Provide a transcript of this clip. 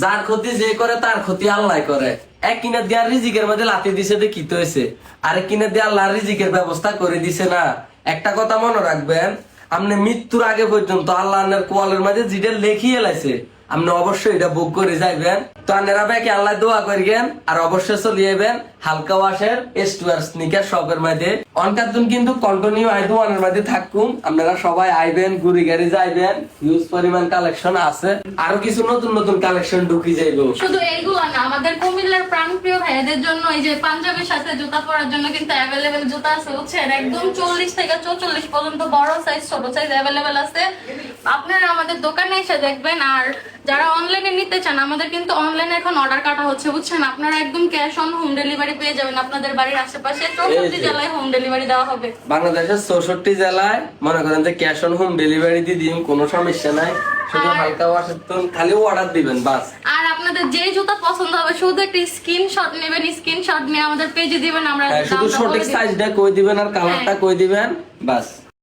যার ক্ষতি যে করে তার ক্ষতি আল্লাহ করে। এক কিনে দেওয়ার রিজিকের মধ্যে লাথি দিছে তো কি হয়েছে, আরেক কিনে দিয়ে আল্লাহর রিজিকের ব্যবস্থা করে দিছে না। একটা কথা মনে রাখবেন, আপনি মৃত্যুর আগে পর্যন্ত আল্লাহ কোয়ালের মাঝে যেটা লেখিয়ে লাইছে আপনি অবশ্যই এটা বুক করে যাইবেন। তো আপনারা ব্যাকে আল্লাহ দোয়া করিবেন আর অবশ্যই চলিয়েবেন হালকা ওয়াশের S2R স্নিকার শপের মধ্যে। অনকাতুন কিন্তু কন্টিনিউ আই দোয়ানের মধ্যে থাকুন, আপনারা সবাই আইবেন, ঘুরি গাড়ি যাইবেন, হিউজ পরিমাণ কালেকশন আছে, আরো কিছু নতুন নতুন কালেকশন ঢুকি যাইব। শুধু এইগুলো না, আমাদের কুমিল্লার প্রাণপ্রিয় ভাইদের জন্য এই যে পাঞ্জাবির সাথে জুতা পরার জন্য কিন্তু অ্যাভেলেবেল জুতা আছে বুঝছেন, একদম 40 থেকে 44 পর্যন্ত বড় সাইজ ছোট সাইজ অ্যাভেলেবেল আছে। আপনারা আমাদের দোকানে এসে দেখবেন। আর যারা অনলাইনে নিতে চান, আমাদের কিন্তু অনলাইনে এখন অর্ডার কাটা হচ্ছে বুঝছেন, আপনারা একদম ক্যাশ অন হোম ডেলিভারি পেয়ে যাবেন আপনাদের বাড়ির আশেপাশে 64 জেলায় হোম ডেলিভারি দেওয়া হবে। বাংলাদেশের 64 জেলায় মনে করেন যে ক্যাশ অন হোম ডেলিভারি দিয়ে দিন, কোনো সমস্যা নাই। শুধু হালকা ওয়াশের তো খালি অর্ডার দিবেন বাস। আর আপনাদের যে জুতা পছন্দ হবে শুধু একটা স্ক্রিনশট নেবেন, স্ক্রিনশট নিয়ে আমাদের পেজে দিবেন, আমরা শুধু সঠিক সাইজটা কই দিবেন আর কালারটা কই দিবেন বাস।